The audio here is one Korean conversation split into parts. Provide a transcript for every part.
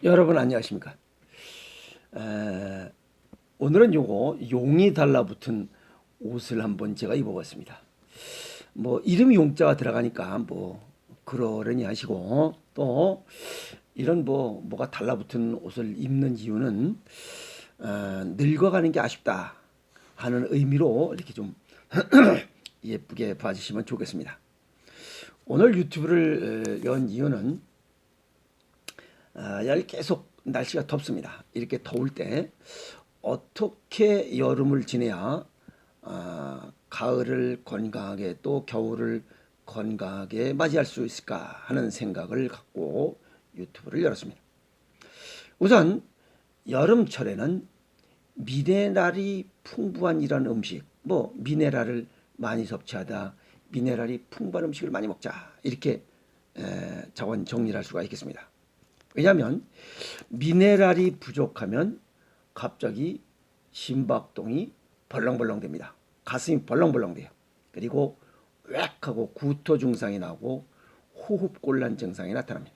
여러분 안녕하십니까? 오늘은 요거 용이 달라붙은 옷을 한번 제가 입어봤습니다. 뭐 이름이 용자가 들어가니까 뭐 그러려니 하시고, 또 이런 뭐가 달라붙은 옷을 입는 이유는 늙어가는 게 아쉽다 하는 의미로 이렇게 좀 예쁘게 봐주시면 좋겠습니다. 오늘 유튜브를 연 이유는 계속 날씨가 덥습니다. 이렇게 더울 때 어떻게 여름을 지내야 가을을 건강하게 또 겨울을 건강하게 맞이할 수 있을까 하는 생각을 갖고 유튜브를 열었습니다. 우선 여름철에는 미네랄이 풍부한 이런 음식, 뭐 미네랄을 많이 섭취하다, 미네랄이 풍부한 음식을 많이 먹자, 이렇게 자원 정리를 할 수가 있겠습니다. 왜냐하면 미네랄이 부족하면 갑자기 심박동이 벌렁벌렁 됩니다. 가슴이 벌렁벌렁 돼요. 그리고 웩 하고 구토 증상이 나고 호흡곤란 증상이 나타납니다.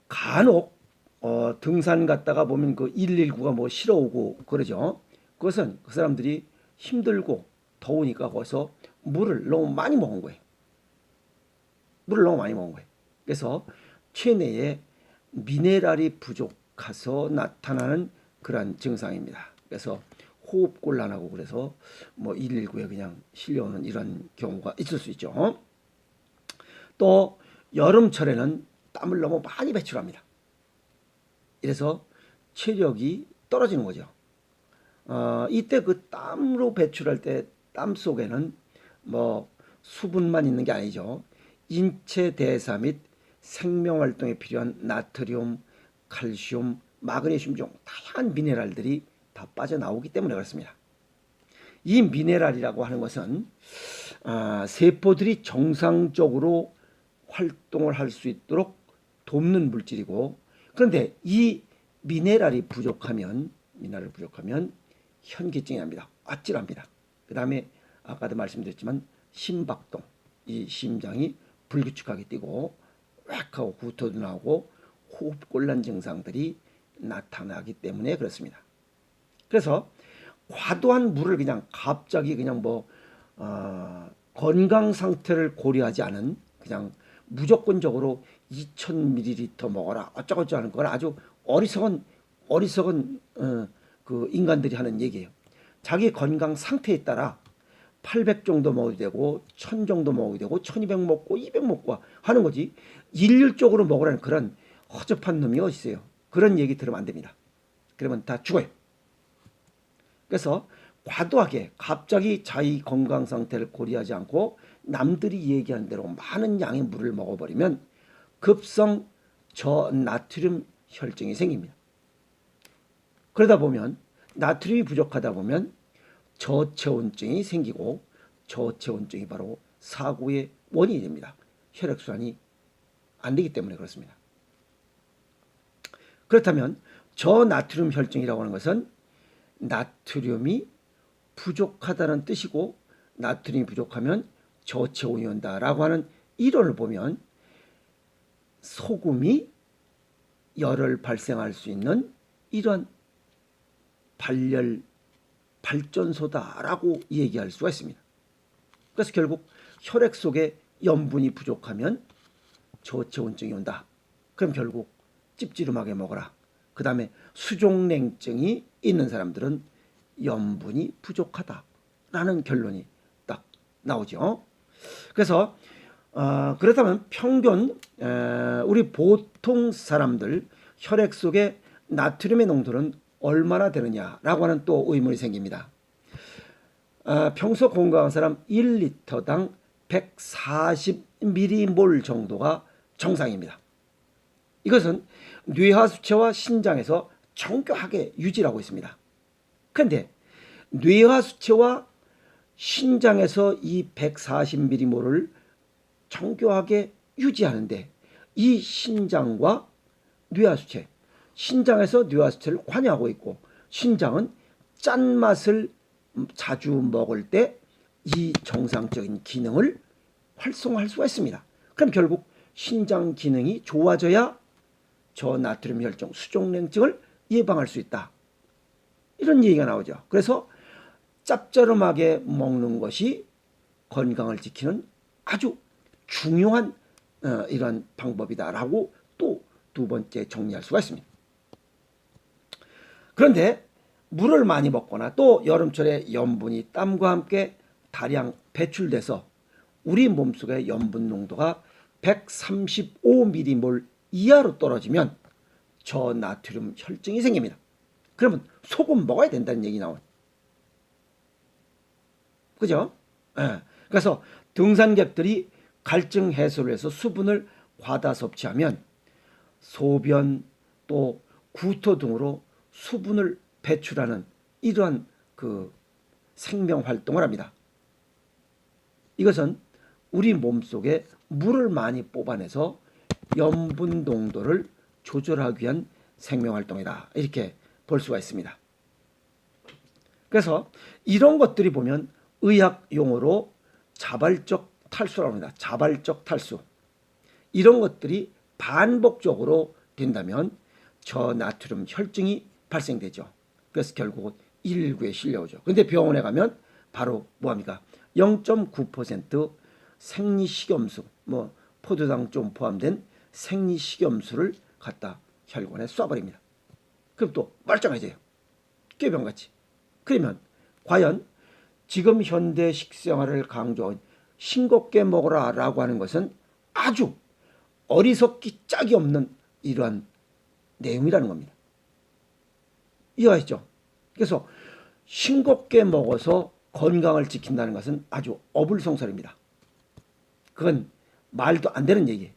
간혹 등산 갔다가 보면 그 119가 뭐 실어오고 그러죠. 그것은 그 사람들이 힘들고 더우니까 거기서 물을 너무 많이 먹은 거예요. 물을 너무 많이 먹은 거예요. 그래서 체내에 미네랄이 부족해서 나타나는 그러한 증상입니다. 그래서 호흡곤란하고 그래서 뭐 119에 그냥 실려오는 이런 경우가 있을 수 있죠. 또 여름철에는 땀을 너무 많이 배출합니다. 이래서 체력이 떨어지는 거죠. 이때 그 땀으로 배출할 때 땀 속에는 뭐 수분만 있는 게 아니죠. 인체 대사 및 생명활동에 필요한 나트륨, 칼슘, 마그네슘 중 다양한 미네랄들이 다 빠져나오기 때문에 그렇습니다. 이 미네랄이라고 하는 것은 세포들이 정상적으로 활동을 할 수 있도록 돕는 물질이고, 그런데 이 미네랄이 부족하면 현기증이 납니다. 아찔합니다. 그 다음에 아까도 말씀드렸지만 심박동, 이 심장이 불규칙하게 뛰고 웩하고 구토도 나오고 호흡곤란 증상들이 나타나기 때문에 그렇습니다. 그래서 과도한 물을 그냥 갑자기 그냥 건강 상태를 고려하지 않은 그냥 무조건적으로 2000ml 먹어라 어쩌고저쩌고 하는 건 아주 어리석은 그 인간들이 하는 얘기예요. 자기 건강 상태에 따라 800 정도 먹어도 되고 1000 정도 먹어도 되고 1200 먹고 200 먹고 하는 거지, 일률적으로 먹으라는 그런 허접한 놈이 어디 있어요. 그런 얘기 들으면 안 됩니다. 그러면 다 죽어요. 그래서 과도하게 갑자기 자기 건강 상태를 고려하지 않고 남들이 얘기하는 대로 많은 양의 물을 먹어버리면 급성 저나트륨 혈증이 생깁니다. 그러다 보면 나트륨이 부족하다 보면 저체온증이 생기고, 저체온증이 바로 사고의 원인이 됩니다. 혈액순환이 안 되기 때문에 그렇습니다. 그렇다면 저나트륨 혈증이라고 하는 것은 나트륨이 부족하다는 뜻이고, 나트륨이 부족하면 저체온이 온다라고 하는 이론을 보면 소금이 열을 발생할 수 있는 이런 발전소다라고 얘기할 수가 있습니다. 그래서 결국 혈액 속에 염분이 부족하면 저체온증이 온다. 그럼 결국 찝찝하게 먹어라. 그 다음에 수족냉증이 있는 사람들은 염분이 부족하다라는 결론이 딱 나오죠. 그래서 그렇다면 평균 우리 보통 사람들 혈액 속에 나트륨의 농도는 얼마나 되느냐라고 하는 또 의문이 생깁니다. 평소 건강한 사람 1리터당 140mm몰 정도가 정상입니다. 이것은 뇌하수체와 신장에서 정교하게 유지를 하고 있습니다. 그런데 뇌하수체와 신장에서 이 140mm몰을 정교하게 유지하는데 이 신장과 뇌하수체, 신장에서 뇌하수체를 관여하고 있고, 신장은 짠맛을 자주 먹을 때 이 정상적인 기능을 활성화할 수가 있습니다. 그럼 결국 신장 기능이 좋아져야 저나트륨 혈증, 수족냉증을 예방할 수 있다. 이런 얘기가 나오죠. 그래서 짭조름하게 먹는 것이 건강을 지키는 아주 중요한 이런 방법이다라고 또 두 번째 정리할 수가 있습니다. 그런데 물을 많이 먹거나 또 여름철에 염분이 땀과 함께 다량 배출돼서 우리 몸속의 염분 농도가 135mm몰 이하로 떨어지면 저나트륨 혈증이 생깁니다. 그러면 소금 먹어야 된다는 얘기 나와요. 그죠? 예. 그래서 등산객들이 갈증 해소를 해서 수분을 과다 섭취하면 소변 또 구토 등으로 수분을 배출하는 이러한 그 생명 활동을 합니다. 이것은 우리 몸속에 물을 많이 뽑아내서 염분 농도를 조절하기 위한 생명 활동이다. 이렇게 볼 수가 있습니다. 그래서 이런 것들이 보면 의학 용어로 자발적 탈수라고 합니다. 자발적 탈수. 이런 것들이 반복적으로 된다면 저나트륨 혈증이 발생되죠. 그래서 결국은 119에 실려오죠. 그런데 병원에 가면 바로 뭐합니까? 0.9% 생리식염수, 포도당 좀 포함된 생리식염수를 갖다 혈관에 쏴버립니다. 그럼 또 멀쩡해져요. 꾀병같이. 그러면 과연 지금 현대 식생활을 강조한 싱겁게 먹어라 라고 하는 것은 아주 어리석기 짝이 없는 이러한 내용이라는 겁니다. 이해하시죠? 그래서 싱겁게 먹어서 건강을 지킨다는 것은 아주 어불성설입니다. 그건 말도 안 되는 얘기예요.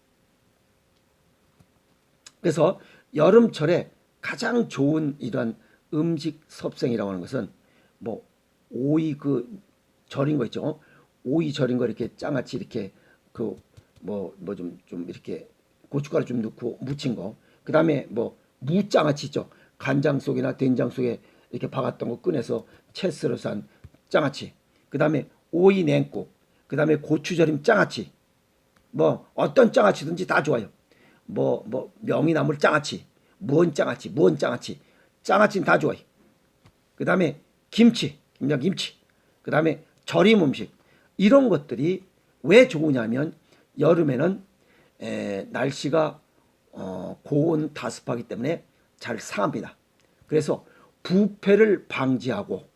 그래서 여름철에 가장 좋은 이런 음식 섭생이라고 하는 것은 오이 절인 거 있죠. 오이 절인 거 이렇게 장아찌 이렇게 좀 이렇게 고춧가루 좀 넣고 무친 거. 그 다음에 무장아찌 있죠. 간장 속이나 된장 속에 이렇게 박았던 거 꺼내서 채 썰어서 한 장아찌. 그 다음에 오이 냉국. 그 다음에 고추절임 장아찌. 어떤 장아찌든지 다 좋아요. 명이나물 장아찌, 무언 장아찌, 장아찌는 다 좋아요. 그 다음에 김치, 김치. 그 다음에 절임 음식. 이런 것들이 왜 좋으냐면 여름에는 날씨가 고온 다습하기 때문에 잘 상합니다. 그래서 부패를 방지하고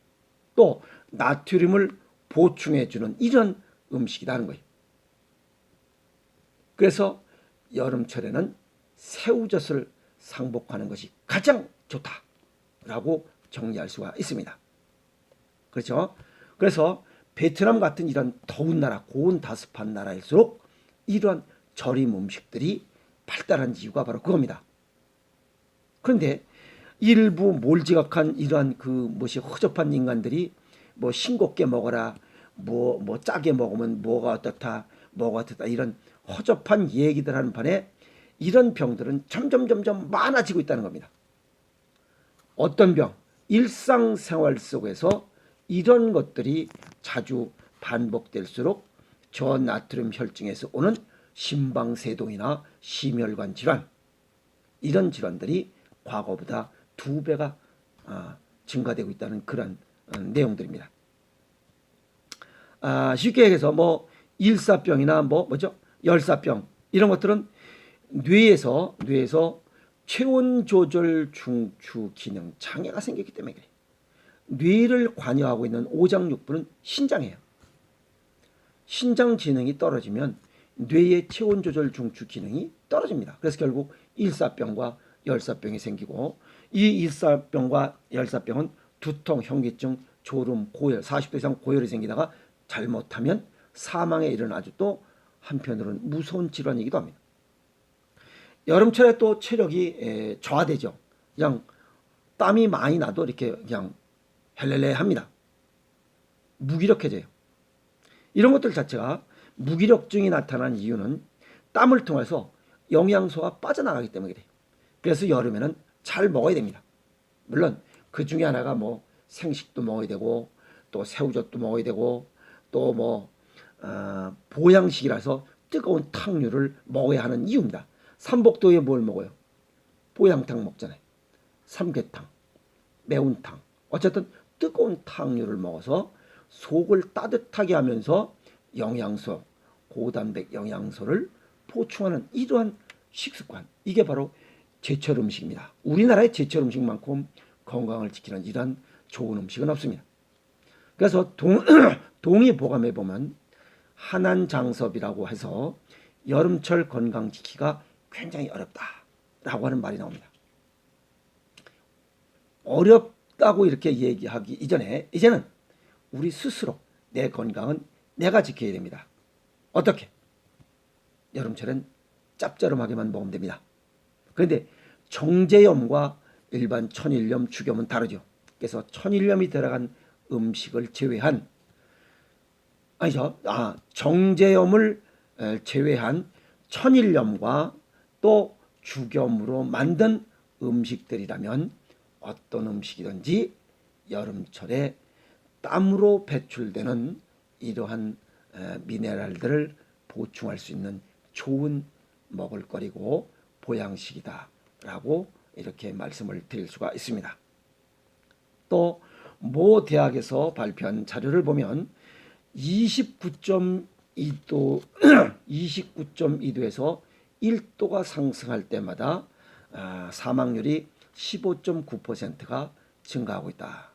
또 나트륨을 보충해주는 이런 음식이라는 거예요. 그래서 여름철에는 새우젓을 상복하는 것이 가장 좋다라고 정리할 수가 있습니다. 그렇죠? 그래서 베트남 같은 이런 더운 나라, 고온 다습한 나라일수록 이러한 절임 음식들이 발달한 이유가 바로 그겁니다. 그런데 일부 몰지각한 이러한 허접한 인간들이 싱겁게 먹어라, 짜게 먹으면 뭐가 어떻다 이런 허접한 얘기들 하는 판에 이런 병들은 점점 많아지고 있다는 겁니다. 어떤 병? 일상생활 속에서 이런 것들이 자주 반복될수록 저나트륨 혈증에서 오는 심방세동이나 심혈관 질환, 이런 질환들이 과거보다 2배가 증가되고 있다는 그런 내용들입니다. 쉽게 얘기해서 일사병이나 열사병 이런 것들은 뇌에서 체온 조절 중추 기능 장애가 생기기 때문에 그래요. 뇌를 관여하고 있는 오장육부는 신장이에요. 신장 기능이 떨어지면 뇌의 체온 조절 중추 기능이 떨어집니다. 그래서 결국 일사병과 열사병이 생기고, 이 일사병과 열사병은 두통, 현기증, 졸음, 고열, 40대 이상 고열이 생기다가 잘못하면 사망에 이르는 아주 또 한편으로는 무서운 질환이기도 합니다. 여름철에 또 체력이 저하되죠. 그냥 땀이 많이 나도 이렇게 그냥 헬렐레 합니다. 무기력해져요. 이런 것들 자체가 무기력증이 나타난 이유는 땀을 통해서 영양소가 빠져나가기 때문에 그래요. 그래서 여름에는 잘 먹어야 됩니다. 물론 그 중에 하나가 생식도 먹어야 되고 또 새우젓도 먹어야 되고 또 보양식이라서 뜨거운 탕류를 먹어야 하는 이유입니다. 삼복도에 뭘 먹어요? 보양탕 먹잖아요. 삼계탕, 매운탕. 어쨌든 뜨거운 탕류를 먹어서 속을 따뜻하게 하면서 영양소, 고단백 영양소를 보충하는 이러한 식습관. 이게 바로 제철 음식입니다. 우리나라의 제철 음식만큼 건강을 지키는 이러한 좋은 음식은 없습니다. 그래서 동의보감에 보면 한한장섭이라고 해서 여름철 건강 지키기가 굉장히 어렵다라고 하는 말이 나옵니다. 어렵다고 이렇게 얘기하기 이전에 이제는 우리 스스로 내 건강은 내가 지켜야 됩니다. 어떻게? 여름철엔 짭짤하게만 먹으면 됩니다. 그런데 정제염과 일반 천일염, 죽염은 다르죠. 그래서 천일염이 들어간 음식을 제외한 정제염을 제외한 천일염과 또 죽염으로 만든 음식들이라면 어떤 음식이든지 여름철에 땀으로 배출되는 이러한 미네랄들을 보충할 수 있는 좋은 먹을거리고 보양식이다라고 이렇게 말씀을 드릴 수가 있습니다. 또 모 대학에서 발표한 자료를 보면 29.2도 29.2도에서 1도가 상승할 때마다 사망률이 15.9%가 증가하고 있다.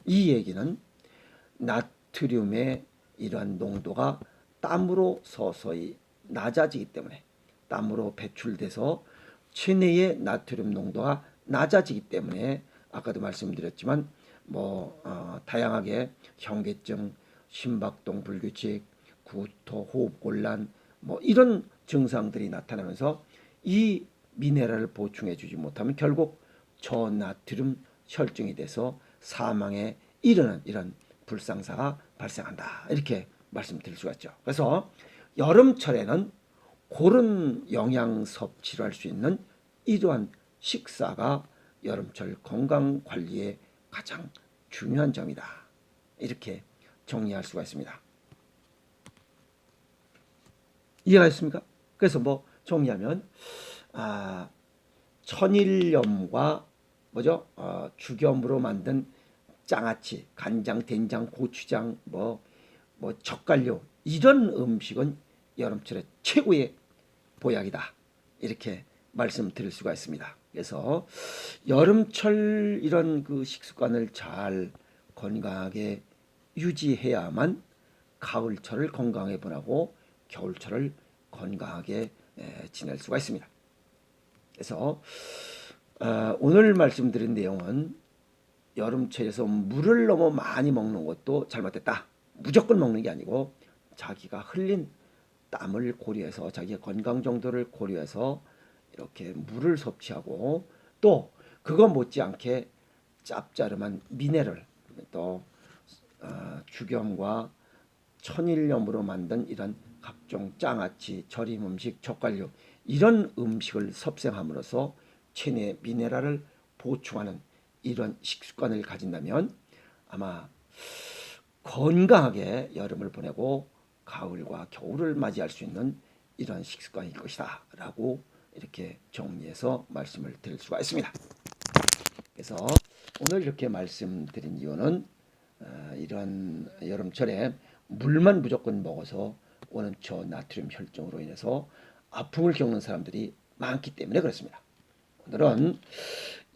이 얘기는 나트륨의 이러한 농도가 땀으로 서서히 낮아지기 때문에, 땀으로 배출돼서 체내의 나트륨 농도가 낮아지기 때문에 아까도 말씀드렸지만 다양하게 현계증, 심박동 불규칙, 구토, 호흡곤란 이런 증상들이 나타나면서 이 미네랄을 보충해 주지 못하면 결국 저나트륨 혈증이 돼서 사망에 이르는 이런 불상사가 발생한다. 이렇게 말씀드릴 수가 있죠. 그래서 여름철에는 그런 영양 섭취를 할 수 있는 이러한 식사가 여름철 건강 관리의 가장 중요한 점이다. 이렇게 정리할 수가 있습니다. 이해가 됐습니까? 그래서 정리하면 천일염과 죽염으로 만든 장아찌, 간장, 된장, 고추장, 젓갈류 이런 음식은 여름철에 최고의 보약이다. 이렇게 말씀드릴 수가 있습니다. 그래서 여름철 이런 그 식습관을 잘 건강하게 유지해야만 가을철을 건강하게 보내고 겨울철을 건강하게 지낼 수가 있습니다. 그래서 오늘 말씀드린 내용은 여름철에서 물을 너무 많이 먹는 것도 잘못됐다. 무조건 먹는 게 아니고 자기가 흘린 땀을 고려해서 자기의 건강 정도를 고려해서 이렇게 물을 섭취하고 또 그거 못지않게 짭짤한 미네랄 또 죽염과 천일염으로 만든 이런 각종 장아찌, 절임 음식, 젓갈류 이런 음식을 섭생함으로써 체내 미네랄을 보충하는 이런 식습관을 가진다면 아마 건강하게 여름을 보내고 가을과 겨울을 맞이할 수 있는 이런 식습관일 것이다 라고 이렇게 정리해서 말씀을 드릴 수가 있습니다. 그래서 오늘 이렇게 말씀드린 이유는 이런 여름철에 물만 무조건 먹어서 오는 저나트륨 혈증으로 인해서 아픔을 겪는 사람들이 많기 때문에 그렇습니다. 오늘은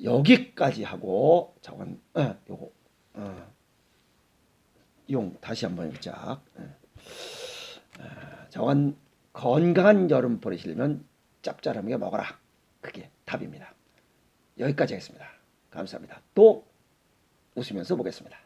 여기까지 하고 용 다시 한번 읽자. 저건 건강한 여름 보내시려면 짭짤하게 먹어라. 그게 답입니다. 여기까지 하겠습니다. 감사합니다. 또 웃으면서 보겠습니다.